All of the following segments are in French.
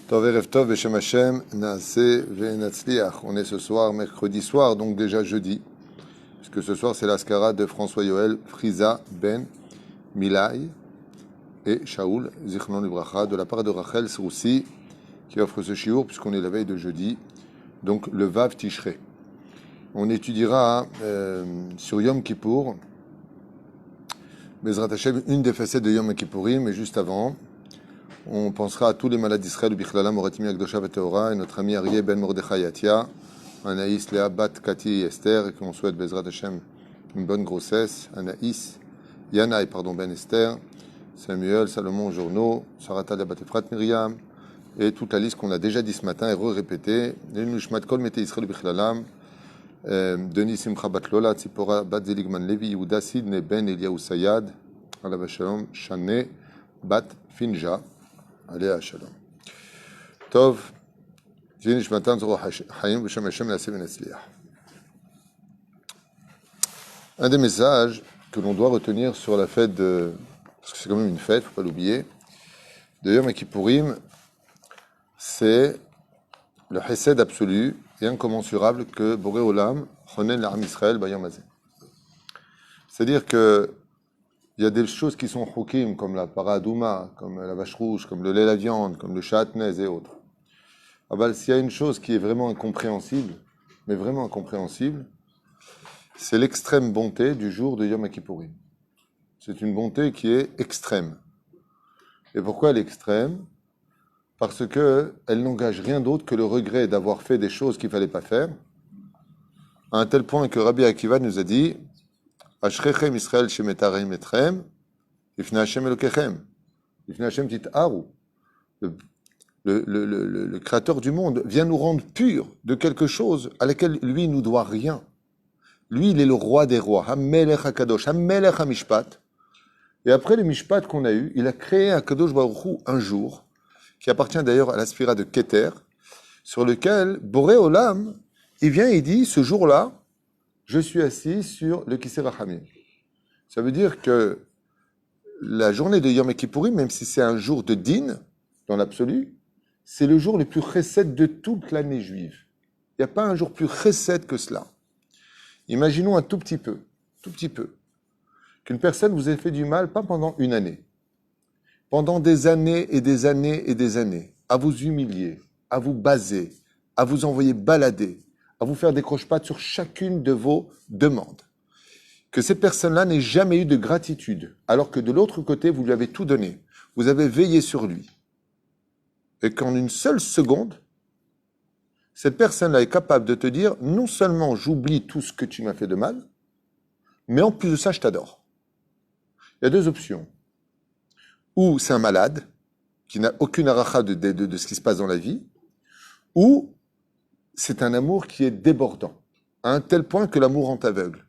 Tov Erev Tov Beshem Hashem Naaseh Ve'Natzliach. On est ce soir, mercredi soir, donc déjà jeudi, puisque ce soir c'est l'ascara de François Yoel Friza Ben Milay et Shaoul Zichron Libracha de la part de Rachel Sroussi qui offre ce shiur puisqu'on est la veille de jeudi, donc le Vav Tishrei. On étudiera sur Yom Kippour, Bezrat Hashem, une des facettes de Yom Kippourim, mais juste avant, on pensera à tous les malades d'Israël, Bichlala, Moratimi, Akdosha, Veteora, et notre ami Arié Ben Mordechai Yatia, Anaïs, Léa, Bat, Cathy et Esther, et qu'on souhaite Bezrat Hashem une bonne grossesse, Anaïs, Yanaï, pardon, Ben Esther, Samuel, Salomon, Journeau, Saratalia, Batefrat, Myriam, et toute la liste qu'on a déjà dit ce matin et répétée, Nushmat Kol, Mete Israël, Bichlala, Denis Simcha Bat Lola, Tzipora Bat Zeligman Levi, Yehuda Sidne Ben Eliaou Sayad, Alav Shalom, Shane Bat Finja, Aléa Shalom. Tov, Zinish Matan Zoro Hayim, Beshem Hashem Naaseh Ve'Natzliach. Un des messages que l'on doit retenir sur la fête de, parce que c'est quand même une fête, faut pas l'oublier, de Yom Kippourim, c'est le chesed absolu et incommensurable que Boré Olam chonen l'Am Israël Bayom Hazeh. C'est-à-dire que il y a des choses qui sont chokim, comme la paradouma, comme la vache rouge, comme le lait à la viande, comme le chatnez et autres. Ah ben, s'il y a une chose qui est vraiment incompréhensible, mais vraiment incompréhensible, c'est l'extrême bonté du jour de Yom Kippourim. C'est une bonté qui est extrême. Et pourquoi elle est extrême ? Parce qu'elle n'engage rien d'autre que le regret d'avoir fait des choses qu'il ne fallait pas faire, à un tel point que Rabbi Akiva nous a dit Ashrechem Israël shemetarim etrem, ifna Hashem elokechem, ifna Hashem tit'aru. Le créateur du monde vient nous rendre purs de quelque chose à laquelle lui nous doit rien. Lui, il est le roi des rois, Hamelech HaKadosh, Hamelech HaMishpat. Et après les Mishpat qu'on a eu, il a créé un Kadosh Baruch Hu un jour, qui appartient d'ailleurs à la sphira de Keter, sur lequel Boré Olam, il vient et dit, ce jour-là, je suis assis sur le Kisei Rachamim. Ça veut dire que la journée de Yom Kippourim, même si c'est un jour de din, dans l'absolu, c'est le jour le plus chesed de toute l'année juive. Il n'y a pas un jour plus chesed que cela. Imaginons un tout petit peu, qu'une personne vous ait fait du mal, pas pendant une année, pendant des années et des années et des années, à vous humilier, à vous baser, à vous envoyer balader, à vous faire des croche-pattes sur chacune de vos demandes. Que ces personnes-là n'aient jamais eu de gratitude, alors que de l'autre côté, vous lui avez tout donné. Vous avez veillé sur lui. Et qu'en une seule seconde, cette personne-là est capable de te dire, non seulement j'oublie tout ce que tu m'as fait de mal, mais en plus de ça, je t'adore. Il y a deux options. Ou c'est un malade, qui n'a aucune aracha de ce qui se passe dans la vie, ou c'est un amour qui est débordant, à un tel point que l'amour rend aveugle.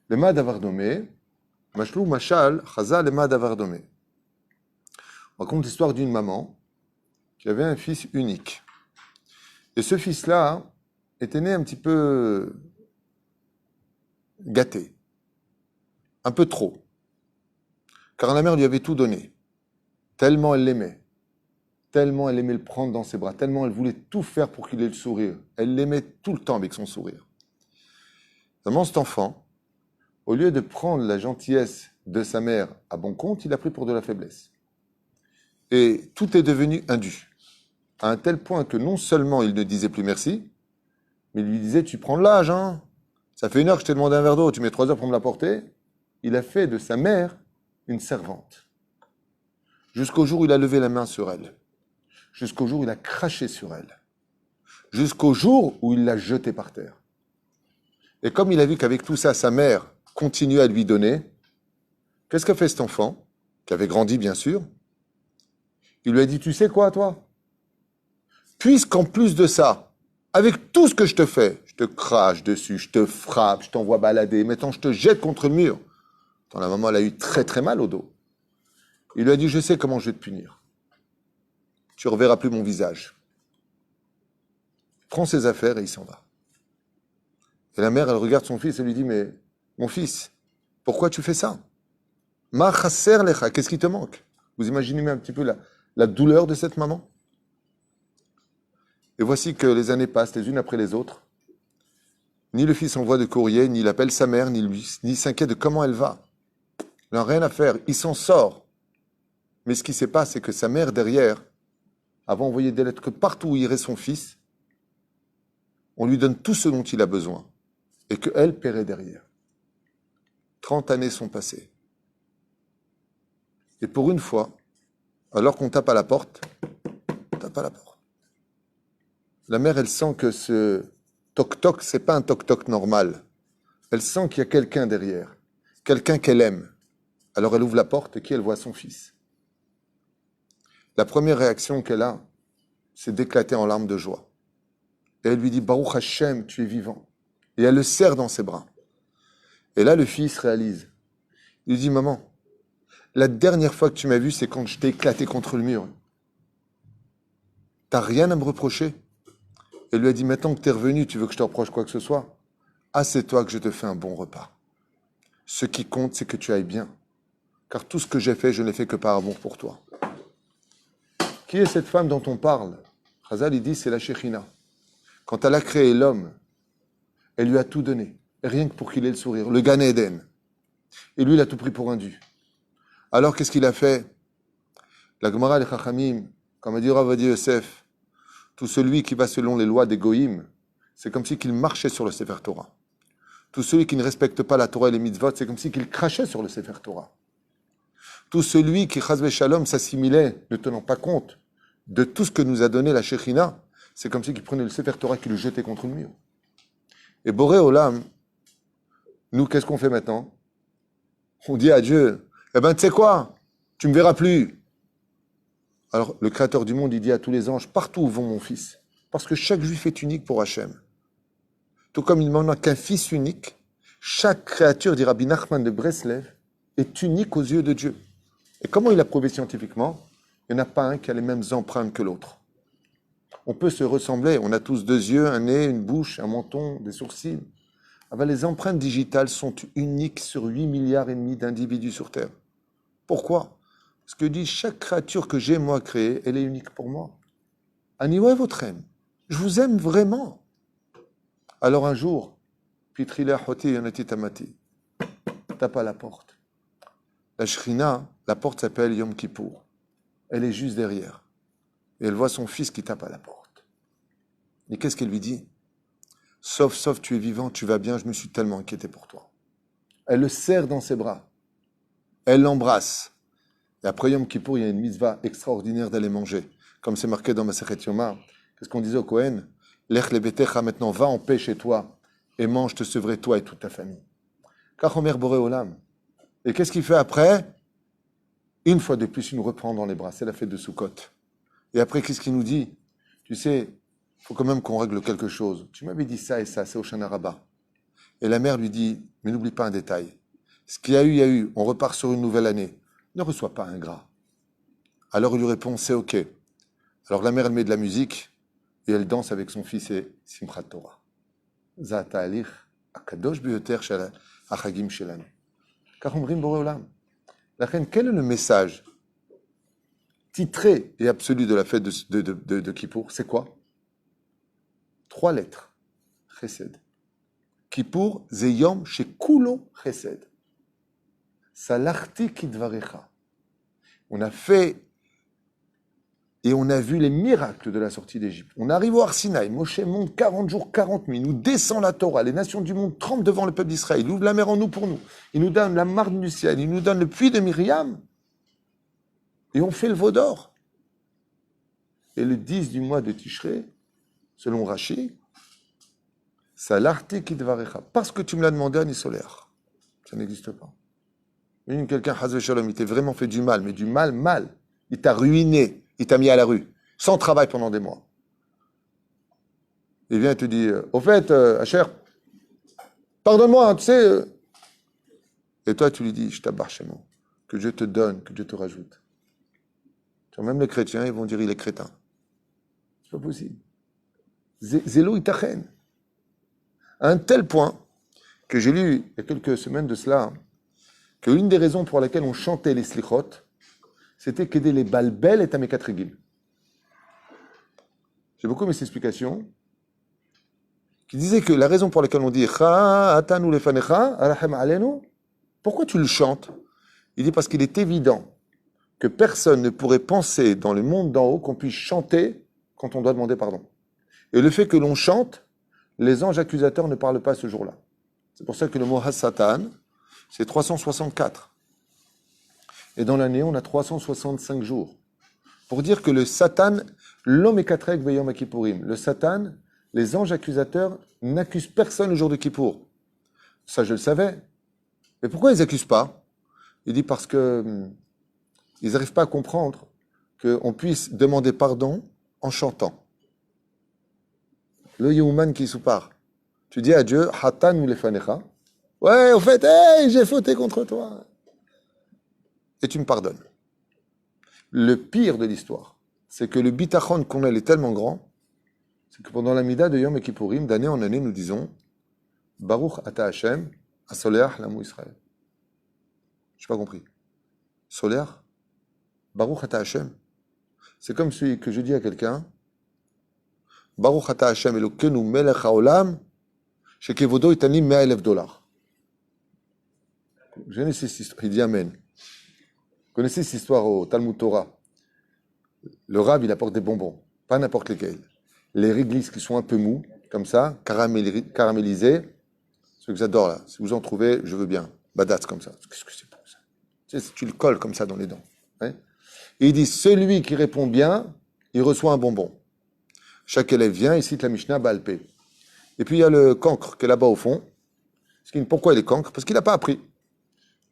Le mad avardomé, mashlou mashal, chaza le mad avardomé. On raconte l'histoire d'une maman qui avait un fils unique. Et ce fils-là était né un petit peu gâté, un peu trop. Car la mère lui avait tout donné, tellement elle l'aimait, tellement elle aimait le prendre dans ses bras, tellement elle voulait tout faire pour qu'il ait le sourire. Elle l'aimait tout le temps avec son sourire. Seulement cet enfant, au lieu de prendre la gentillesse de sa mère à bon compte, il l'a pris pour de la faiblesse. Et tout est devenu indu, à un tel point que non seulement il ne disait plus merci, mais il lui disait « Tu prends de l'âge, hein ? Ça fait 1 heure que je t'ai demandé un verre d'eau, tu mets 3 heures pour me l'apporter. » Il a fait de sa mère une servante. Jusqu'au jour où il a levé la main sur elle. Jusqu'au jour où il a craché sur elle. Jusqu'au jour où il l'a jetée par terre. Et comme il a vu qu'avec tout ça, sa mère continuait à lui donner, qu'est-ce qu'a fait cet enfant, qui avait grandi bien sûr ? Il lui a dit, tu sais quoi toi ? Puisqu'en plus de ça, avec tout ce que je te fais, je te crache dessus, je te frappe, je t'envoie balader, maintenant je te jette contre le mur. La maman, elle a eu très très mal au dos. Il lui a dit, je sais comment je vais te punir. Tu ne reverras plus mon visage. Il prend ses affaires et il s'en va. Et la mère, elle regarde son fils et lui dit, mais mon fils, pourquoi tu fais ça ? Ma chasser lecha, qu'est-ce qui te manque ? Vous imaginez un petit peu la douleur de cette maman ? Et voici que les années passent les unes après les autres. Ni le fils envoie de courrier, ni il appelle sa mère, ni s'inquiète de comment elle va. Il n'a rien à faire, il s'en sort. Mais ce qui se passe, c'est que sa mère, derrière, avait envoyé des lettres que partout où irait son fils, on lui donne tout ce dont il a besoin. Et qu'elle paierait derrière. 30 années sont passées. Et pour une fois, alors qu'on tape à la porte, on tape à la porte. La mère, elle sent que ce toc-toc, c'est pas un toc-toc normal. Elle sent qu'il y a quelqu'un derrière, quelqu'un qu'elle aime. Alors elle ouvre la porte et qui elle voit son fils. La première réaction qu'elle a, c'est d'éclater en larmes de joie. Et elle lui dit, Baruch Hashem, tu es vivant. Et elle le serre dans ses bras. Et là, le fils réalise. Il lui dit, maman, la dernière fois que tu m'as vu, c'est quand je t'ai éclaté contre le mur. T'as rien à me reprocher. Elle lui a dit, maintenant que t'es revenu, tu veux que je te reproche quoi que ce soit? Assieds-toi que je te fais un bon repas. Ce qui compte, c'est que tu ailles bien. Car tout ce que j'ai fait, je ne l'ai fait que par amour pour toi. Qui est cette femme dont on parle? Chazal, il dit, c'est la Shekhinah. Quand elle a créé l'homme, elle lui a tout donné, rien que pour qu'il ait le sourire, le Gan Eden. Et lui, il a tout pris pour un dû. Alors, qu'est-ce qu'il a fait? La Gemara, les Chachamim, comme a dit Rav Ovadia Yosef, tout celui qui va selon les lois des Goïm, c'est comme si qu'il marchait sur le Sefer Torah. Tout celui qui ne respecte pas la Torah et les mitzvot, c'est comme si qu'il crachait sur le Sefer Torah. Tout celui qui, chas v'shalom, s'assimilait, ne tenant pas compte de tout ce que nous a donné la Shekhinah, c'est comme si qu'il prenait le Sefer Torah et qu'il le jetait contre le mur. Et Boré Olam, nous, qu'est-ce qu'on fait maintenant? On dit à Dieu, eh ben, tu sais quoi? Tu me verras plus. Alors, le Créateur du monde, il dit à tous les anges, partout où vont mon fils, parce que chaque juif est unique pour Hachem. Tout comme il n'en a qu'un fils unique, chaque créature, dit Rabbi Nachman de Breslev, est unique aux yeux de Dieu. Et comment il a prouvé scientifiquement? Il n'y en a pas un qui a les mêmes empreintes que l'autre. On peut se ressembler, on a tous deux yeux, un nez, une bouche, un menton, des sourcils. Ah ben, les empreintes digitales sont uniques sur 8 milliards et demi d'individus sur Terre. Pourquoi? Parce que dit, chaque créature que j'ai moi créée, elle est unique pour moi. Aniwa votre aime. Je vous aime vraiment. Alors un jour, Pitrila Hoti Yonati Tamati, tape à la porte. La Shrina, la porte s'appelle Yom Kippour. Elle est juste derrière. Et elle voit son fils qui tape à la porte. Et qu'est-ce qu'elle lui dit? Sauf, tu es vivant, tu vas bien, je me suis tellement inquiété pour toi. Elle le serre dans ses bras. Elle l'embrasse. Et après Yom Kippour, il y a une mitzvah extraordinaire d'aller manger. Comme c'est marqué dans Masechet Yoma. Qu'est-ce qu'on disait au Kohen? Lech lebetecha, maintenant, va en paix chez toi et mange, te sevrer toi et toute ta famille. Kachomer Boré Olam. Et qu'est-ce qu'il fait après? Une fois de plus, il nous reprend dans les bras. C'est la fête de Sukkot. Et après, qu'est-ce qu'il nous dit? Tu sais, il faut quand même qu'on règle quelque chose. Tu m'avais dit ça et ça, c'est au Shana Rabbah. Et la mère lui dit, mais n'oublie pas un détail. Ce qu'il y a eu, il y a eu. On repart sur une nouvelle année. Ne reçois pas un gras. Alors il lui répond, c'est OK. Alors la mère, elle met de la musique et elle danse avec son fils et Simchat Torah. Zata alich akadosh biyoter shel achagim shelanu. Car omrim boré olam. La reine, quel est le message titré et absolu de la fête de Kippour? C'est quoi? 3 lettres. Chesed. Kippour, zeyom shekulo chesed. Salachti kidvarecha. On a fait et on a vu les miracles de la sortie d'Égypte. On arrive au Har Sinaï, Moshe monte 40 jours, 40 nuits, nous descend la Torah, les nations du monde tremblent devant le peuple d'Israël, il ouvre la mer en nous pour nous, il nous donne la marne du ciel, il nous donne le puits de Myriam, et on fait le veau d'or. Et le 10 du mois de Tishré, selon Rashi, Salarti kidvarecha, parce que tu me l'as demandé à Nisolaire. Ça n'existe pas. Quelqu'un, Hazve Shalom, il t'a vraiment fait du mal, mais du mal, mal. Il t'a ruiné, il t'a mis à la rue, sans travail pendant des mois. Il vient et te dit, au fait, Hacher, pardonne-moi, tu sais. Et toi, tu lui dis, je t'abarchemo, que Dieu te donne, que Dieu te rajoute. Même les chrétiens, ils vont dire, il est crétin. C'est pas possible. Zélo itachen. À un tel point que j'ai lu, il y a quelques semaines de cela, que l'une des raisons pour lesquelles on chantait les slichot, c'était qu'aider les balbel et tamekatregim. j'ai beaucoup aimé cette explication, qui disait que la raison pour laquelle on dit Atanu lefanecha, alachem alenu, pourquoi tu le chantes? Il dit parce qu'il est évident que personne ne pourrait penser dans le monde d'en haut qu'on puisse chanter quand on doit demander pardon. Et le fait que l'on chante, les anges accusateurs ne parlent pas ce jour-là. C'est pour ça que le mot Hassatan, c'est 364. Et dans l'année, on a 365 jours. Pour dire que le Satan, l'homme est katrek veyom Kippourim. Le Satan, les anges accusateurs n'accusent personne le jour de Kippour. Ça, je le savais. Mais pourquoi ils n'accusent pas? Il dit parce que ils n'arrivent pas à comprendre qu'on puisse demander pardon en chantant. Le Yehuman qui soupart. Tu dis à Dieu, Hatan ou lefanecha. Ouais, au fait, hey, j'ai fauté contre toi. Et tu me pardonnes. Le pire de l'histoire, c'est que le bitachon qu'on a, il est tellement grand, c'est que pendant la mida de Yom Kippourim, d'année en année, nous disons, Baruch ata Hashem, asoleach l'amou Israël. Je n'ai pas compris. Soleach? Baruch ata Hashem. C'est comme celui que je dis à quelqu'un, Baruch ata Hashem Elokeinu melech haolam, shekevodo itani $100,000. Je connais cette histoire. Il dit Amen. Vous connaissez cette histoire au Talmud Torah? Le rab, il apporte des bonbons, pas n'importe lesquels. Les réglisses qui sont un peu mous, comme ça, caramélisés, ceux que j'adore là. Si vous en trouvez, je veux bien. Badats comme ça. Qu'est-ce que c'est pour ça? Tu le colles comme ça dans les dents. Hein? Et il dit, celui qui répond bien, il reçoit un bonbon. Chaque élève vient, il cite la Mishnah Baal Pé. Et puis il y a le cancre qui est là-bas au fond. Pourquoi il est cancre? Parce qu'il n'a pas appris.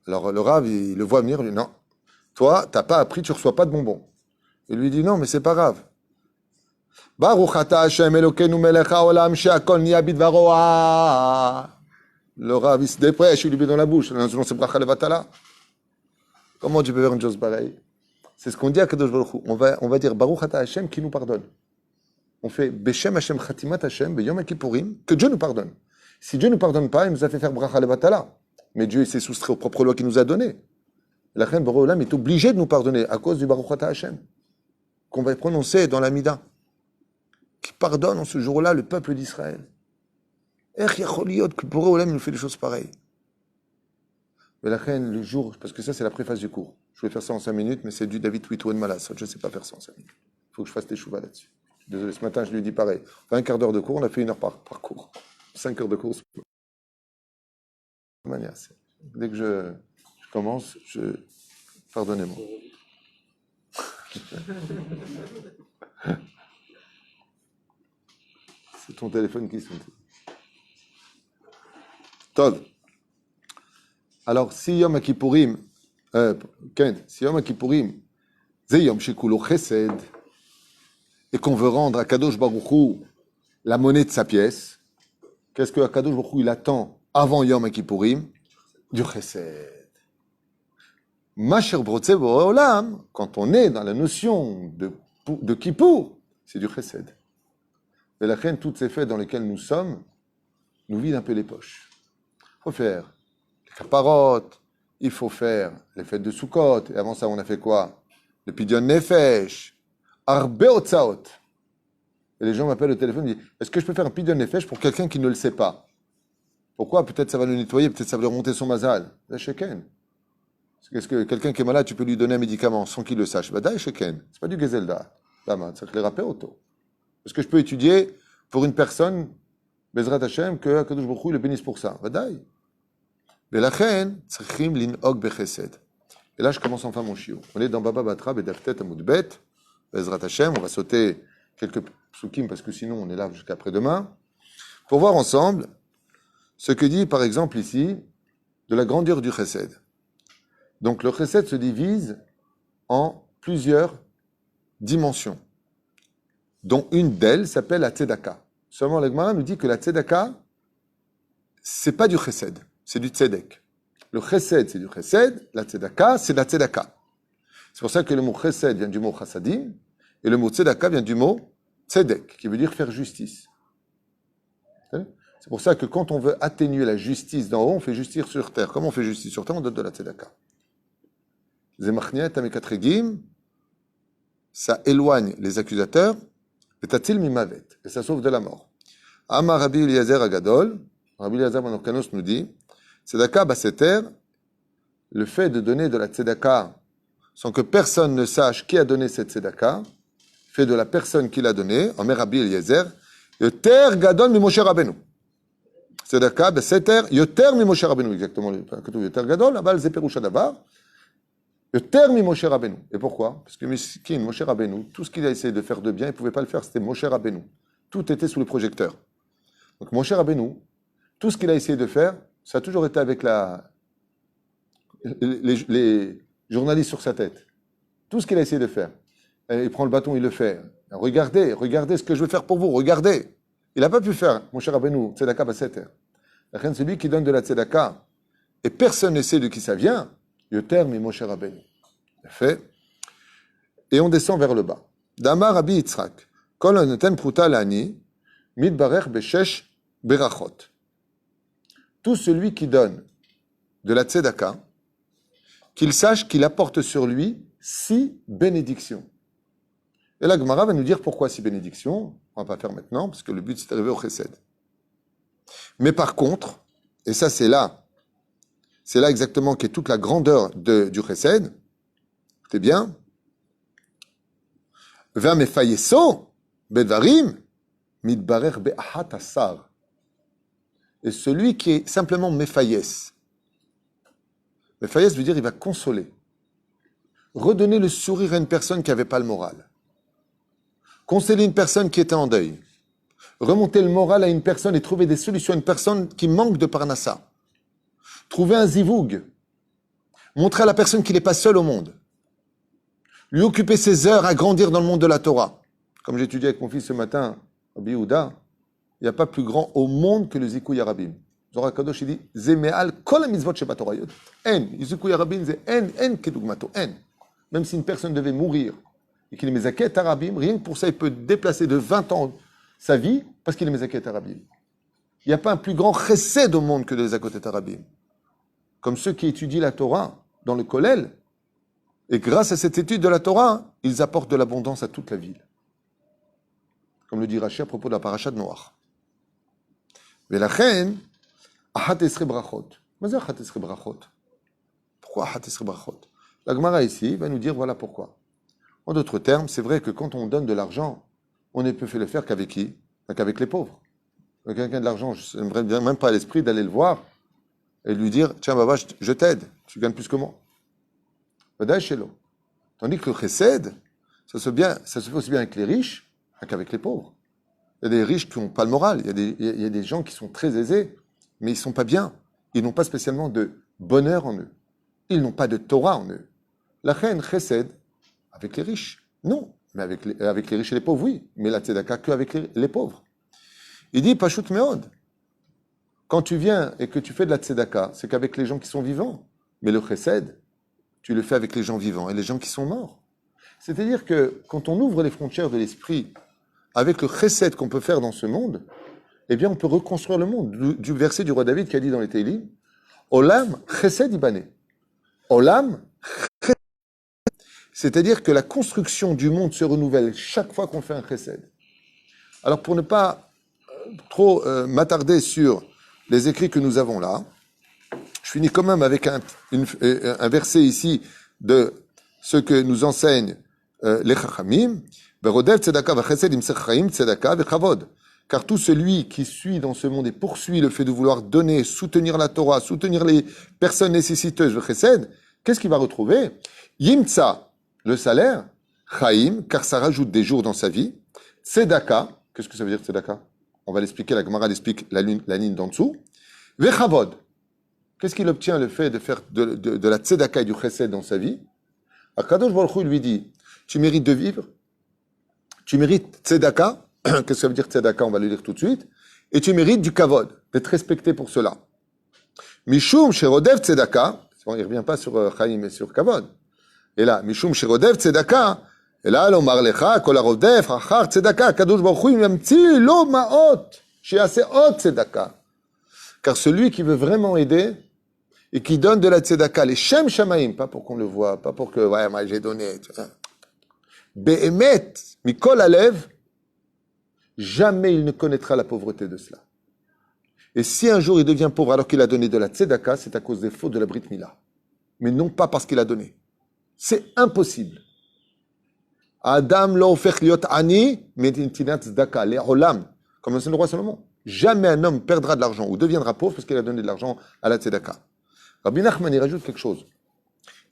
Alors le rab, il le voit venir, il dit, non, toi, tu n'as pas appris, tu ne reçois pas de bonbons. Il lui dit, non, mais c'est pas grave. Baruch ata Hashem Elokeinu melech haolam she'akol niya bidvaro. Le Rav, il se dépêche, il lui met dans la bouche. Non, c'est bracha levatala. Comment tu peux faire une chose pareille? C'est ce qu'on dit à Kadosh Baruch Hu. On va dire Baruch ata Hashem qui nous pardonne. On fait Beshem Hashem Khatimat Hashem Beyom Kippourim, que Dieu nous pardonne. Si Dieu ne nous pardonne pas, il nous a fait faire bracha levatala. Mais Dieu s'est soustrait aux propres lois qu'il nous a données. La reine Boré Olam est obligée de nous pardonner à cause du Baruch ata Hashem qu'on va prononcer dans la Mida, qui pardonne en ce jour-là le peuple d'Israël. Ech yacholiot que Boré Olam nous fait des choses pareilles. Mais la reine, le jour, parce que ça c'est la préface du cours. Je voulais faire ça en 5 minutes, mais c'est du David Witouen Malas. Je ne sais pas faire ça en 5 minutes. Il faut que je fasse des chouvas là-dessus. Désolé, ce matin je lui dis pareil. On a un quart d'heure de cours, on a fait 1 heure par cours. 5 heures de cours. Dès que je commence, pardonnez-moi. C'est ton téléphone qui sonne. Tov. Alors, si Yom Kippourim, si Yom Kippourim, c'est Yom Shekulo Chesed, et qu'on veut rendre à Kadosh Baruch Hu la monnaie de sa pièce, qu'est-ce que Kadosh Baruch Hu il attend avant Yom Kippourim? Du Chesed. Masher Brotze Olam, quand on est dans la notion de Kippour, c'est du Chesed. Et la reine, toutes ces fêtes dans lesquelles nous sommes, nous vident un peu les poches. Il faut faire les kaparot, il faut faire les fêtes de Sukkot, et avant ça, on a fait quoi? Le Pidyon Nefesh, Arbe Otsaot. Et les gens m'appellent au téléphone et disent, est-ce que je peux faire un Pidyon Nefesh pour quelqu'un qui ne le sait pas? Pourquoi? Peut-être ça va le nettoyer, peut-être ça va lui remonter son mazal. La sheken. Est-ce que quelqu'un qui est malade, tu peux lui donner un médicament sans qu'il le sache? Badaï sheken. C'est pas du gezelda. C'est les rappels auto. Est-ce que je peux étudier pour une personne, Bezrat Hashem, que Akadosh Baruch Hu le bénisse pour ça? Badaï. Mais la reine, tzrichim lin'og bechesed. Et là, je commence enfin mon chiot. On est dans Baba Batra, Bedaftet, Amoudbet, Bezrat Hashem. On va sauter quelques psukim parce que sinon on est là jusqu'à après-demain. Pour voir ensemble ce que dit par exemple ici de la grandeur du chesed. Donc le chesed se divise en plusieurs dimensions, dont une d'elles s'appelle la tzedaka. Seulement la Gemara nous dit que la tzedaka, c'est pas du chesed, c'est du tzedek. Le chesed, c'est du chesed, la tzedaka, c'est de la tzedaka. C'est pour ça que le mot chesed vient du mot chassadim, et le mot tzedaka vient du mot tzedek, qui veut dire faire justice. C'est pour ça que quand on veut atténuer la justice d'en haut, on fait justice sur terre. Comment on fait justice sur terre? On donne de la tzedaka. Zemachniat amekatregim, ça éloigne les accusateurs Vetatil mimavet. Et ça sauve de la mort. Amar Rabbi Eliezer Agadol, Rabbi Eliezer Ben Orkanos nous dit, tzedaka baseter, le fait de donner de la tzedaka sans que personne ne sache qui a donné cette tzedaka, fait de la personne qui l'a donnée, Omer Rabbi Eliezer, yoter gadol mi Moshe Rabbeinu. Tzedaka baseter, yoter mi Moshe Rabbeinu, exactement, yoter gadol, abal ze perush hadavar, yoter mi Moshe Rabbeinu. Et pourquoi? Parce que Miskin, Moshe Rabbeinu, tout ce qu'il a essayé de faire de bien, il ne pouvait pas le faire, c'était Moshe Rabbeinu. Tout était sous le projecteur. Donc Moshe Rabbeinu, tout ce qu'il a essayé de faire, ça a toujours été avec les journalistes sur sa tête. Tout ce qu'il a essayé de faire. Il prend le bâton, il le fait. Regardez ce que je veux faire pour vous, regardez. Il n'a pas pu faire, Moshe Rabbeinu, tzedaka baseter. C'est lui qui donne de la tzedaka. Et personne ne sait de qui ça vient. Yoter mi Moshe Rabbeinu. Fait. Et on descend vers le bas. Damar Rabbi Yitzhak. Kol anoten pruta lani, mitbarer beshesh berachot. Tout celui qui donne de la tzedaka, qu'il sache qu'il apporte sur lui 6 bénédictions. Et la Gemara va nous dire pourquoi 6 bénédictions. On ne va pas faire maintenant, parce que le but c'est d'arriver au chesed. Mais par contre, et ça c'est là exactement qu'est toute la grandeur du chesed, c'est bien, va mefayeso bedvarim mitbarer be'ahat asar. Et celui qui est simplement mefayes. Mefayes veut dire il va consoler. Redonner le sourire à une personne qui n'avait pas le moral. Consoler une personne qui était en deuil. Remonter le moral à une personne et trouver des solutions à une personne qui manque de parnassa. Trouver un zivoug. Montrer à la personne qu'il n'est pas seul au monde. Lui occuper ses heures à grandir dans le monde de la Torah. Comme j'ai étudié avec mon fils ce matin, Rabbi Yehuda, il n'y a pas plus grand au monde que le Zikouy Arabim. Zohar Kadosh, il dit, Zemeal kol mitzvot sheba Torah yod. En, Zikouy Arabim, c'est en kedugmato, en. Même si une personne devait mourir et qu'il est mezaket Arabim, rien que pour ça, il peut déplacer de 20 ans sa vie parce qu'il est mezaket Arabim. Il n'y a pas un plus grand chesed au monde que les zakotet Arabim. Comme ceux qui étudient la Torah dans le Kollel, et grâce à cette étude de la Torah, ils apportent de l'abondance à toute la ville. Comme le dit Rashi à propos de la paracha de Noach. ולכן, 11 brachot. Mais c'est 11 brachot. Pourquoi 11 brachot? La Gemara ici va nous dire voilà pourquoi. En d'autres termes, c'est vrai que quand on donne de l'argent, on ne peut le faire qu'avec qui? Qu'avec les pauvres. Quand quelqu'un de l'argent, je n'aimerais bien même pas à l'esprit d'aller le voir et lui dire tiens, Baba, je t'aide, tu gagnes plus que moi. Tandis que le chesed, ça se fait aussi bien avec les riches qu'avec les pauvres. Il y a des riches qui n'ont pas le moral, il y a des gens qui sont très aisés, mais ils ne sont pas bien. Ils n'ont pas spécialement de bonheur en eux. Ils n'ont pas de Torah en eux. La reine chesed, avec les riches, non. Mais avec les riches et les pauvres, oui. Mais la tzedaka, qu'avec les pauvres. Il dit, Pashut Meod. Quand tu viens et que tu fais de la tzedaka, c'est qu'avec les gens qui sont vivants. Mais le chesed, tu le fais avec les gens vivants et les gens qui sont morts. C'est-à-dire que quand on ouvre les frontières de l'esprit avec le chesed qu'on peut faire dans ce monde, eh bien on peut reconstruire le monde. Du verset du roi David qui a dit dans les Télim, Olam chesed ibane. Olam chesed. C'est-à-dire que la construction du monde se renouvelle chaque fois qu'on fait un chesed. Alors pour ne pas trop m'attarder sur les écrits que nous avons là, je finis quand même avec un verset ici de ce que nous enseignent les Chachamim. Car tout celui qui suit dans ce monde et poursuit le fait de vouloir donner, soutenir la Torah, soutenir les personnes nécessiteuses, qu'est-ce qu'il va retrouver? Yimtsa, le salaire, Chaim, car ça rajoute des jours dans sa vie. Tzedaka, qu'est-ce que ça veut dire Tzedaka? On va l'expliquer, la Gemara l'explique la ligne d'en dessous. Vechavod, qu'est-ce qu'il obtient le fait de faire de la tzedaka et du chesed dans sa vie? Akadosh Baruch Hu lui dit, tu mérites de vivre, tu mérites tzedaka, qu'est-ce que ça veut dire tzedaka? On va le lire tout de suite, et tu mérites du kavod, d'être respecté pour cela. Mishum sherodev tzedaka, bon, il ne revient pas sur Chaim et sur kavod. Et là, Mishum sherodev tzedaka, et là, l'omar lecha, kol harodev, achar tzedaka, Akadosh Baruch Hu yamtzi lo ma'ot, she'aseh ot tzedaka. Car celui qui veut vraiment aider, et qui donne de la tzedaka, les shem shamaim, pas pour qu'on le voit, pas pour que, ouais, moi j'ai donné, be'emet, mikol alev, jamais il ne connaîtra la pauvreté de cela. Et si un jour il devient pauvre alors qu'il a donné de la tzedaka, c'est à cause des fautes de la Brit Mila. Mais non pas parce qu'il a donné. C'est impossible. Adam lo hofech liot ani metintinat tzedaka, les olam, comme enseigne le roi Salomon. Jamais un homme perdra de l'argent ou deviendra pauvre parce qu'il a donné de l'argent à la tzedaka. Rabbi Nachman, il rajoute quelque chose.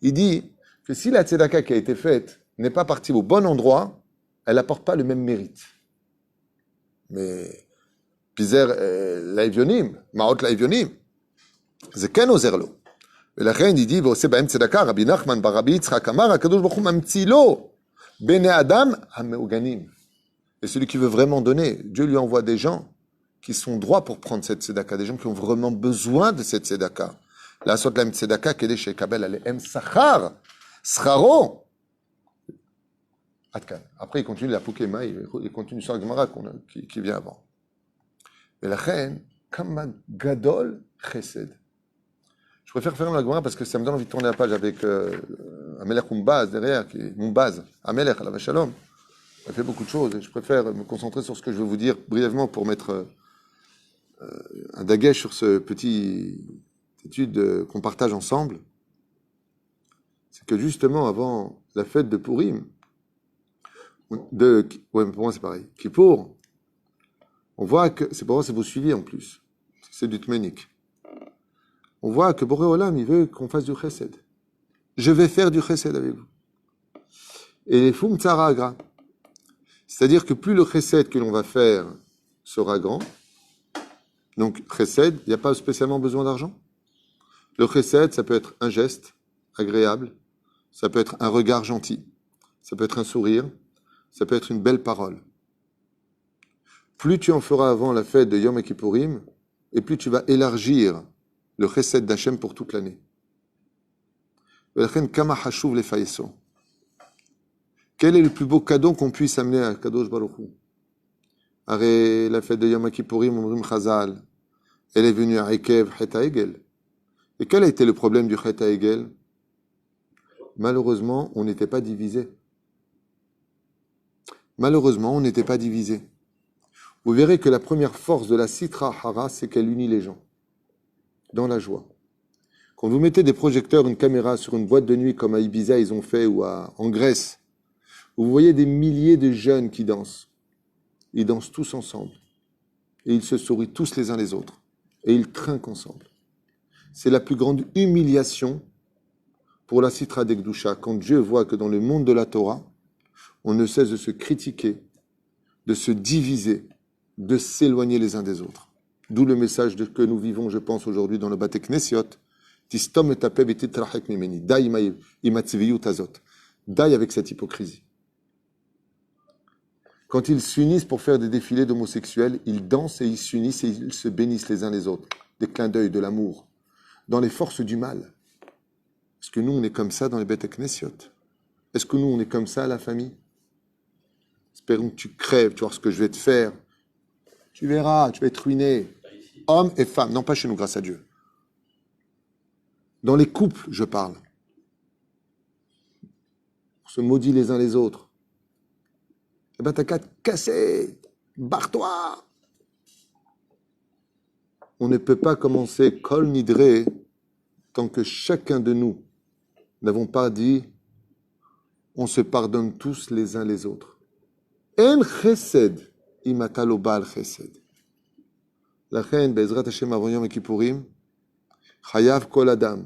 Il dit que si la tzedaka qui a été faite n'est pas partie au bon endroit, elle n'apporte pas le même mérite. Mais פיזר לאביונים, מעות לאביונים. זה כן עוזר לו. ולכן ידידי ועושה בהם צדקה, רבי נחמן ברבי יצחק אמר, הקדוש ברוך הוא ממציא לו בני אדם המעוגנים. Et celui qui veut vraiment donner, Dieu lui envoie des gens qui sont droits pour prendre cette tzedaka, des gens qui ont vraiment besoin de cette tzedaka. לעשות להם צדקה כדי שיקבל עליהם שכר, שכרו. עד כאן. Après, il continue la Pokéma, il continue sur la Gemara qui vient avant. ולכן, כמה גדול חסד. Je préfère faire la Gemara parce que ça me donne envie de tourner la page avec Amelech Moumbaz derrière, qui est Moumbaz, Amelech, Alav Shalom. Il a fait beaucoup de choses et je préfère me concentrer sur ce que je vais vous dire brièvement pour mettre un daguet sur ce petit étude qu'on partage ensemble. C'est que justement, avant la fête de Purim, pour moi c'est pareil, Kippour, on voit que, c'est pour moi c'est vous suiviez en plus, c'est du Tmenik. On voit que Boré Olam, il veut qu'on fasse du chesed. Je vais faire du chesed avec vous. Et les Fum Tzara Agra. C'est-à-dire que plus le chesed que l'on va faire sera grand, donc chesed, il n'y a pas spécialement besoin d'argent. Le chesed, ça peut être un geste agréable, ça peut être un regard gentil, ça peut être un sourire, ça peut être une belle parole. Plus tu en feras avant la fête de Yom Kippourim, et plus tu vas élargir le chesed d'Hachem pour toute l'année. Quel est le plus beau cadeau qu'on puisse amener à Kadosh Baruch Hu? Arrête, la fête de Yom Kippourim, Omrim Chazal, elle est venue à Ekev, Chet HaEgel. Et quel a été le problème du Chet HaEgel? Malheureusement, on n'était pas divisé. Malheureusement, on n'était pas divisé. Vous verrez que la première force de la Sitra Hara, c'est qu'elle unit les gens dans la joie. Quand vous mettez des projecteurs, une caméra sur une boîte de nuit comme à Ibiza ils ont fait ou en Grèce, vous voyez des milliers de jeunes qui dansent. Ils dansent tous ensemble. Et ils se sourient tous les uns les autres. Et ils trinquent ensemble. C'est la plus grande humiliation pour la Sitra d'Ekdusha, quand Dieu voit que dans le monde de la Torah, on ne cesse de se critiquer, de se diviser, de s'éloigner les uns des autres. D'où le message que nous vivons, je pense, aujourd'hui dans le Bate Knesiot. Tistom et tapeb et titrachek mimeni. Dai imatziviyut azot. Dai avec cette hypocrisie. Quand ils s'unissent pour faire des défilés d'homosexuels, ils dansent et ils s'unissent et ils se bénissent les uns les autres. Des clins d'œil, de l'amour. Dans les forces du mal. Est-ce que nous, on est comme ça dans les Bate Knesiot? Est-ce que nous, on est comme ça à la famille? Espérons que tu crèves, tu vois ce que je vais te faire. Tu verras, tu vas être ruiné. Hommes et femmes, non pas chez nous, grâce à Dieu. Dans les couples, je parle. On se maudit les uns les autres. Eh ben, t'as qu'à te casser. Barre-toi. On ne peut pas commencer Kol Nidre tant que chacun de nous n'avons pas dit on se pardonne tous les uns les autres. En chesed. Imatalo Baal Chesed. La reine, Bezrat Hashem avant Yom Kippourim, Chayav Kol Adam.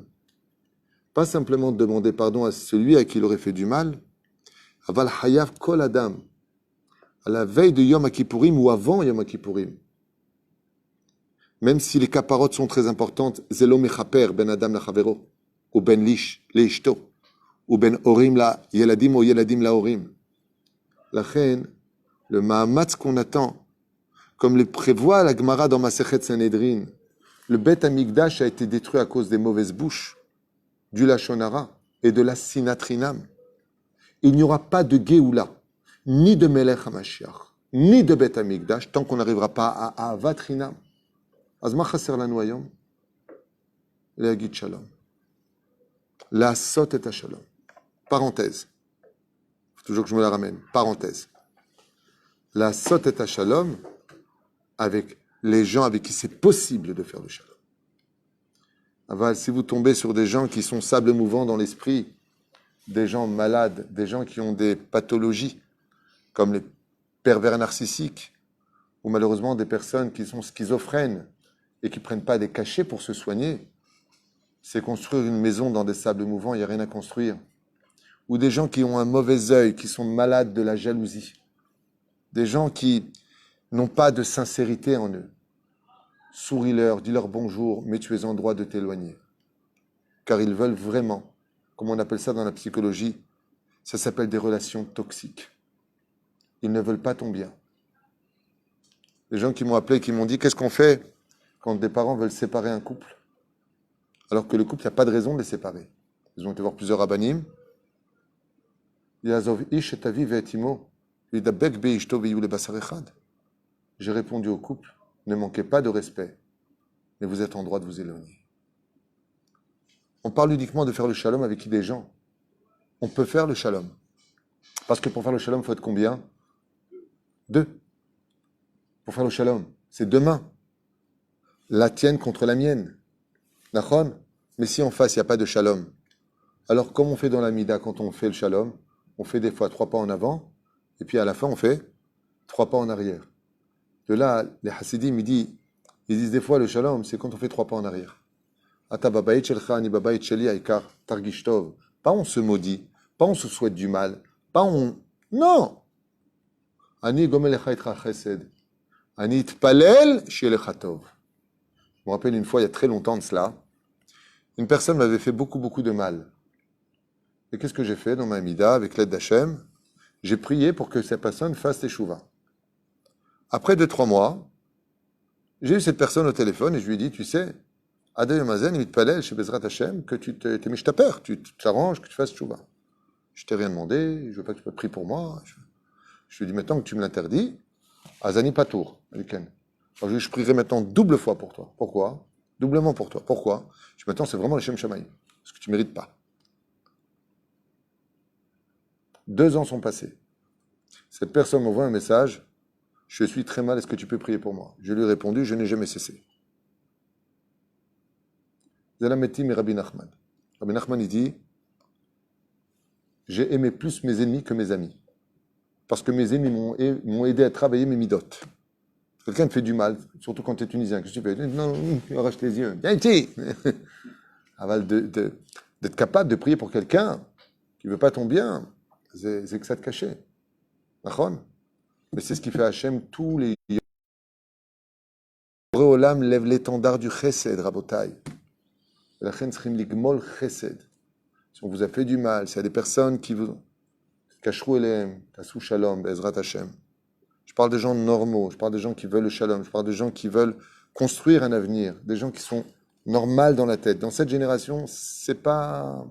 Pas simplement demander pardon à celui à qui il aurait fait du mal, Aval Chayav Kol Adam. À la veille de Yom Kippourim ou avant Yom Kippourim. Même si les caparotes sont très importantes, Zelo Mechaper ben Adam la Chavero, ou ben Lish, Leishto, ou ben Orim la Yeladim ou Yeladim la Orim. La reine, le Mahamatz qu'on attend, comme le prévoit la Gemara dans Masechet Sanhedrin, le Bet Amikdash a été détruit à cause des mauvaises bouches, du Lachon Hara et de la Sinatrinam. Il n'y aura pas de Géoula, ni de Melech HaMashiach, ni de Bet Amikdash, tant qu'on n'arrivera pas à Avatrinam. Azma Chaser Lanu Hayom, Leagid Shalom. La Sot et Shalom. Parenthèse. Faut toujours que je me la ramène. Parenthèse. la sot et à shalom avec les gens avec qui c'est possible de faire le shalom. Aval, si vous tombez sur des gens qui sont sable mouvant dans l'esprit, des gens malades, des gens qui ont des pathologies, comme les pervers narcissiques, ou malheureusement des personnes qui sont schizophrènes et qui ne prennent pas des cachets pour se soigner, c'est construire une maison dans des sables mouvants, il n'y a rien à construire. Ou des gens qui ont un mauvais œil, qui sont malades de la jalousie. Des gens qui n'ont pas de sincérité en eux. Souris-leur, dis-leur bonjour, mais tu es en droit de t'éloigner. Car ils veulent vraiment, comme on appelle ça dans la psychologie, ça s'appelle des relations toxiques. Ils ne veulent pas ton bien. Les gens qui m'ont appelé, qui m'ont dit, qu'est-ce qu'on fait quand des parents veulent séparer un couple, alors que le couple, il n'y a pas de raison de les séparer. Ils ont été voir plusieurs rabbanim. J'ai répondu au couple, ne manquez pas de respect, mais vous êtes en droit de vous éloigner. On parle uniquement de faire le shalom avec qui des gens. On peut faire le shalom. Parce que pour faire le shalom, il faut être combien? Deux. Pour faire le shalom, c'est deux mains. La tienne contre la mienne. Nachon? Mais si en face, il n'y a pas de shalom, alors comme on fait dans la mida quand on fait le shalom, on fait des fois 3 pas en avant, et puis à la fin, on fait 3 pas en arrière. De là, les Hasidim, ils disent des fois le shalom, c'est quand on fait 3 pas en arrière. Ata babayit shelcha ani babayit sheli aikar targish tov. Pas on se maudit, pas on se souhaite du mal, pas on... Non! Ani gomel echa itra chesed. Ani itpalel shelecha tov. Je me rappelle une fois, il y a très longtemps de cela, une personne m'avait fait beaucoup de mal. Et qu'est-ce que j'ai fait dans ma mida avec l'aide d'Hachem? J'ai prié pour que cette personne fasse teshuva. Après 2-3 mois, j'ai eu cette personne au téléphone et je lui ai dit, tu sais, Adel Mazen, il te palel chez Bezrat Hachem, que tu t'es mis ta peur, tu t'arranges, que tu fasses teshuva. Je t'ai rien demandé, je veux pas que tu pries pour moi. Je lui ai dit, maintenant que tu me l'interdis, Azani Patour, Aliken. Alors je prierai maintenant double fois pour toi. Pourquoi? Doublement pour toi. Pourquoi? Je dis, maintenant c'est vraiment le Shem Shamaï, parce que tu ne mérites pas. 2 ans sont passés. Cette personne m'envoie un message. Je suis très mal, est-ce que tu peux prier pour moi? Je lui ai répondu, je n'ai jamais cessé. Zalametim et Rabbi Nachman. Rabbi Nachman, il dit, j'ai aimé plus mes ennemis que mes amis. Parce que mes ennemis m'ont aidé à travailler mes midotes. Quelqu'un te fait du mal, surtout quand tu es tunisien. Qu'est-ce que tu fais? Non, tu arraches les yeux. Viens ici. D'être capable de prier pour quelqu'un qui ne veut pas ton bien, c'est que ça te cachait. D'accord? Mais c'est ce qui fait Hachem tous les jours. Olam lève l'étendard du chesed, Rabotai. La chen ligmol chesed. Si on vous a fait du mal, s'il y a des personnes qui vous kashrou elem, tassou shalom, bezrat Hachem. Je parle des gens normaux, je parle des gens qui veulent le shalom, je parle des gens qui veulent construire un avenir, des gens qui sont normaux dans la tête. Dans cette génération, c'est pas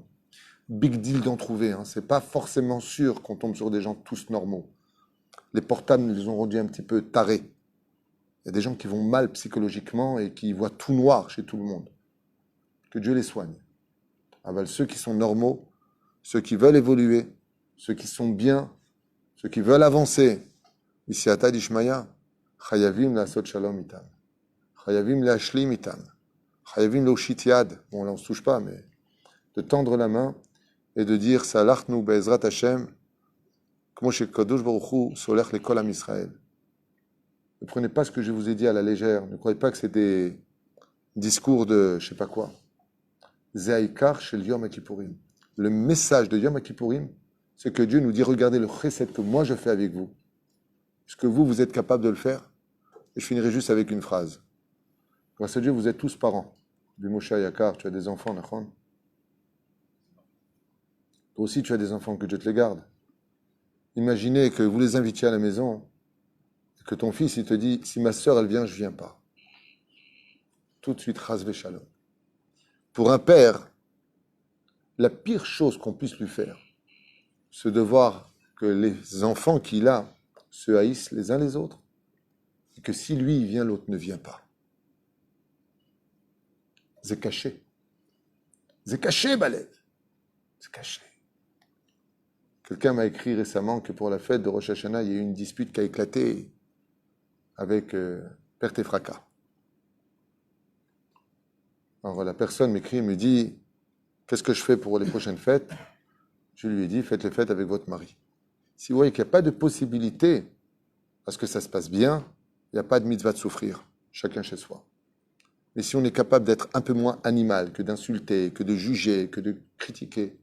big deal d'en trouver, hein. C'est pas forcément sûr qu'on tombe sur des gens tous normaux. Les portables les ont rendus un petit peu tarés. Il y a des gens qui vont mal psychologiquement et qui voient tout noir chez tout le monde. Que Dieu les soigne. Aval, ceux qui sont normaux, ceux qui veulent évoluer, ceux qui sont bien, ceux qui veulent avancer, ici à Tadishmaya, Chayavim la sot shalom itam. Chayavim la shlim itam. Chayavim l'oshit yad. Bon, là, on ne se touche pas, mais de tendre la main et de dire Salachnu be'ezrat Hashem, comme chez Kadosh Baruch Hu, solech l'école à Israël. Ne prenez pas ce que je vous ai dit à la légère. Ne croyez pas que c'est des discours de je ne sais pas quoi. Zehaïkar chez le Yom HaKippurim. Le message de Yom HaKippurim, c'est que Dieu nous dit regardez le chesed que moi je fais avec vous. Est-ce que vous êtes capable de le faire? Et je finirai juste avec une phrase. Grâce à Dieu, vous êtes tous parents. Du Moshe Yakar, tu as des enfants, Nachon. Toi aussi, tu as des enfants, que Dieu te les garde. Imaginez que vous les invitiez à la maison, et que ton fils, il te dit, si ma sœur, elle vient, je ne viens pas. Tout de suite, Chazve Shalom. Pour un père, la pire chose qu'on puisse lui faire, c'est de voir que les enfants qu'il a se haïssent les uns les autres, et que si lui, il vient, l'autre ne vient pas. C'est caché. C'est caché, Baled. C'est caché. Quelqu'un m'a écrit récemment que pour la fête de Rosh Hashanah, il y a eu une dispute qui a éclaté avec perte et fracas. Alors la personne m'écrit et me dit, qu'est-ce que je fais pour les prochaines fêtes? Je lui ai dit, faites les fêtes avec votre mari. Si vous voyez qu'il n'y a pas de possibilité à ce que ça se passe bien, il n'y a pas de mitzvah de souffrir, chacun chez soi. Mais si on est capable d'être un peu moins animal, que d'insulter, que de juger, que de critiquer,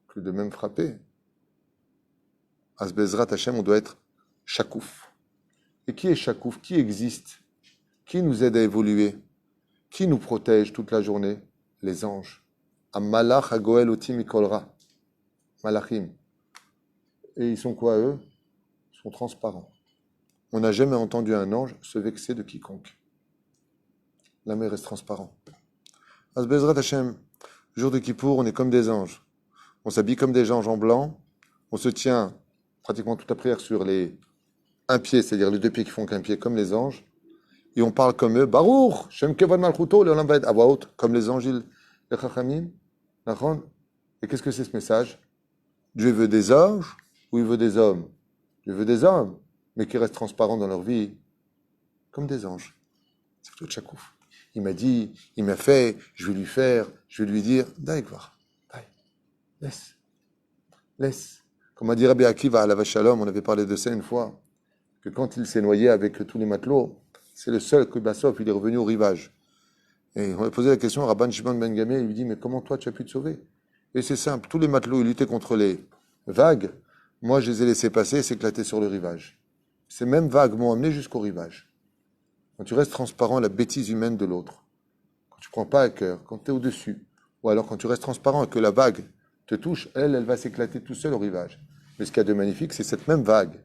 que de même frapper, à ce Bezrat Hashem, on doit être chakouf. Et qui est chakouf? Qui existe? Qui nous aide à évoluer? Qui nous protège toute la journée? Les anges. Amalach hagoel oti mikolra. Malachim. Et ils sont quoi, eux? Ils sont transparents. On n'a jamais entendu un ange se vexer de quiconque. La mer reste transparent. À ce Bezrat Hashem, jour de Kippour, on est comme des anges. On s'habille comme des anges en blanc. On se tient pratiquement toute la prière sur un pied, c'est-à-dire les deux pieds qui font qu'un pied, comme les anges. Et on parle comme eux. Baruch, Shem Kevod Malchuto, le Olam à voix haute, comme les anges, les Chachamim. Et qu'est-ce que c'est ce message? Dieu veut des anges ou il veut des hommes? Dieu veut des hommes, mais qui restent transparents dans leur vie, comme des anges. C'est tout chakouf. Il m'a dit, il m'a fait, je vais lui faire, je vais lui dire, d'accord, laisse. Comme a dit Rabbi Akiva à la Shalom, on avait parlé de ça une fois, que quand il s'est noyé avec tous les matelots, c'est le seul que Bassov, il est revenu au rivage. Et on a posé la question à Rabban Shimon Ben Gamliel, il lui dit, mais comment toi tu as pu te sauver? Et c'est simple, tous les matelots, ils luttaient contre les vagues, moi je les ai laissés passer et s'éclater sur le rivage. Ces mêmes vagues m'ont amené jusqu'au rivage. Quand tu restes transparent à la bêtise humaine de l'autre, quand tu ne prends pas à cœur, quand tu es au-dessus, ou alors quand tu restes transparent et que la vague te touche, elle va s'éclater tout seul au rivage. Mais ce qu'il y a de magnifique, c'est cette même vague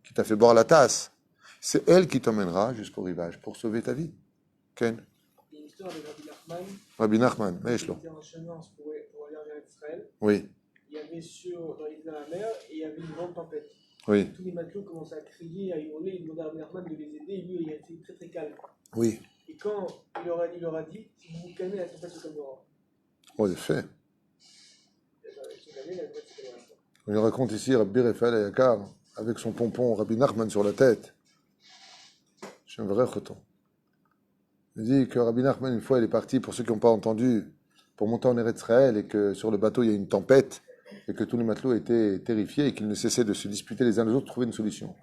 qui t'a fait boire la tasse. C'est elle qui t'emmènera jusqu'au rivage pour sauver ta vie. Ken? Il y a une histoire de Rabbi Nachman. Rabbi Nachman, Il était en chemin pour aller en Israël. Oui. Il y avait dans la mer et il y avait une grande tempête. Oui. Tous les matelots commençaient à crier, à hurler, ils demandaient à Rabbi Nachman de les aider et lui il a été très très calme. Oui. Et quand il leur a dit, si vous vous calmez, la tempête se calmera. Oh, c'est fait. Ils se calmaient, la tempête se calmera. On lui raconte ici Rabbi Raphaël Ayakar avec son pompon Rabbi Nachman sur la tête. C'est un vrai choton. Il dit que Rabbi Nachman, une fois, il est parti, pour ceux qui n'ont pas entendu, pour monter en Eretz Israël et que sur le bateau, il y a une tempête et que tous les matelots étaient terrifiés et qu'ils ne cessaient de se disputer les uns les autres, trouver une solution.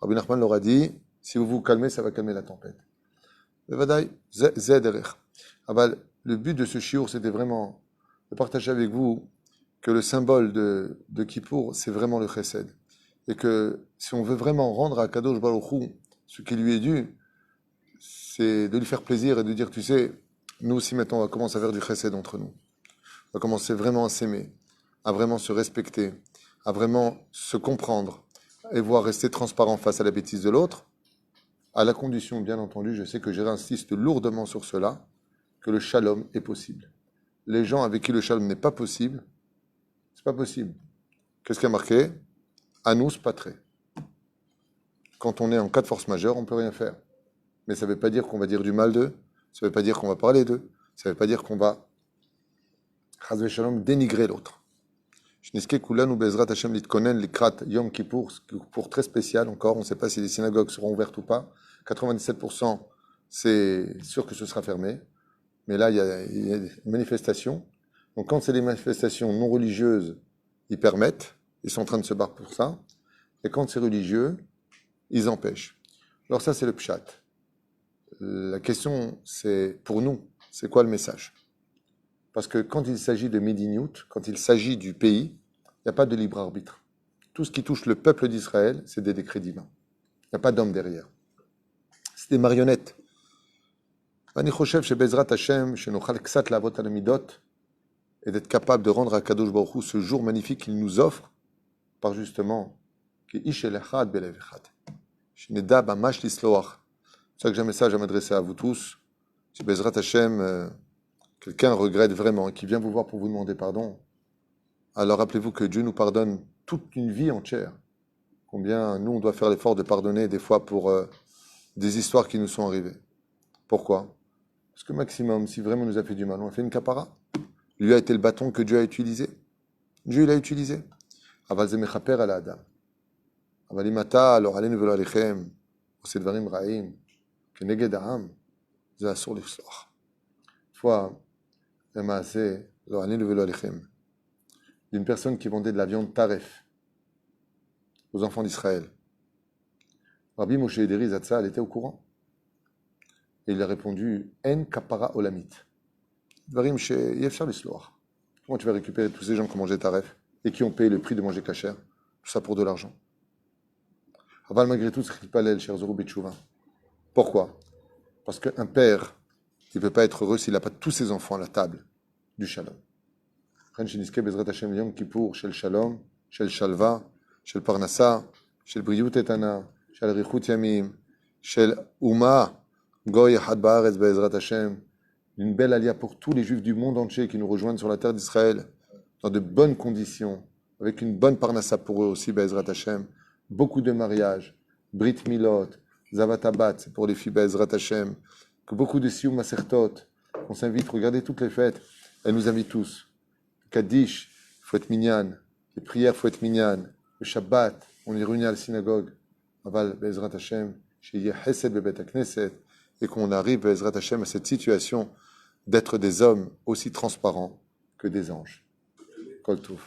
Rabbi Nachman leur a dit, si vous vous calmez, ça va calmer la tempête. Le but de ce shiur, c'était vraiment de partager avec vous que le symbole de Kippour, c'est vraiment le chesed. Et que si on veut vraiment rendre à Kadosh Baruch Hu ce qui lui est dû, c'est de lui faire plaisir et de dire, tu sais, nous aussi maintenant, on va commencer à faire du chesed entre nous. On va commencer vraiment à s'aimer, à vraiment se respecter, à vraiment se comprendre et voir rester transparent face à la bêtise de l'autre, à la condition, bien entendu, je sais que j'insiste lourdement sur cela, que le shalom est possible. Les gens avec qui le shalom n'est pas possible, c'est pas possible. Qu'est-ce qui a marqué? Anus patre. Quand on est en cas de force majeure, on ne peut rien faire. Mais ça ne veut pas dire qu'on va dire du mal d'eux, ça ne veut pas dire qu'on va parler d'eux, ça ne veut pas dire qu'on va, chas v'shalom, dénigrer l'autre. Shniske kulanu bezrat Hashem litkonen likrat Yom Kippour, pour très spécial encore, on ne sait pas si les synagogues seront ouvertes ou pas. 97%, c'est sûr que ce sera fermé. Mais là, il y a des manifestations. Donc quand c'est des manifestations non religieuses, ils permettent, ils sont en train de se battre pour ça. Et quand c'est religieux, ils empêchent. Alors ça, c'est le pshat. La question, c'est pour nous, c'est quoi le message? Parce que quand il s'agit de Mediniout, quand il s'agit du pays, il n'y a pas de libre arbitre. Tout ce qui touche le peuple d'Israël, c'est des décrets divins. Il n'y a pas d'homme derrière. C'est des marionnettes. Et d'être capable de rendre à Kadosh Baruch Hu ce jour magnifique qu'il nous offre par justement c'est ça que j'ai un message à m'adresser à vous tous. Si Bezrat Hashem, quelqu'un regrette vraiment et qui vient vous voir pour vous demander pardon, alors rappelez-vous que Dieu nous pardonne toute une vie entière. Combien nous, on doit faire l'effort de pardonner des fois pour des histoires qui nous sont arrivées. Pourquoi? Parce que maximum, si vraiment il nous a fait du mal, on a fait une capara. Lui a été le bâton que Dieu a utilisé. Dieu l'a utilisé. Aval ze mechaper al adam. Aval im ata lo alenu velo alechem עושה דברים רעים כנגד העם, זה אסור לסלוח. fois, למעשה, לא עלינו ולא עליכם, d'une personne qui vendait de la viande taref aux enfants d'Israël. Rabbi Moshe Ederi Zatzal était au courant. Et il a répondu, En kapara olamit. Dvarim she'y efshar lisloach. Comment tu vas récupérer tous ces gens qui ont mangé taref et qui ont payé le prix de manger kasher, tout ça pour de l'argent. Aval malgré tout, c'est pas l'el, cher Zorou Betchouva. Pourquoi? Parce qu'un père, il ne peut pas être heureux s'il n'a pas tous ses enfants à la table du shalom. Chen sheniske bezrat Hashem yom kippour shel shalom, shel shalva, shel parnassa, shel briyut etana, shel richut yamim, shel uma, goy had baaretz bezrat Hashem. Une belle alia pour tous les juifs du monde entier qui nous rejoignent sur la terre d'Israël, dans de bonnes conditions, avec une bonne parnassa pour eux aussi, bezrat Hashem. Beaucoup de mariages, brit milot, zavatabat, c'est pour les filles bezrat Hashem. Que beaucoup de sioum masertot, qu'on s'invite, regardez toutes les fêtes, elles nous invitent tous. Kaddish, il faut être minyan. Les prières, il faut être minyan. Le Shabbat, on est réunis à la synagogue. Aval, Bezrat Hashem, chez Hesed Bebet HaKnesset, et qu'on arrive, Bezrat Hashem, à cette situation d'être des hommes aussi transparents que des anges. Kol Tov.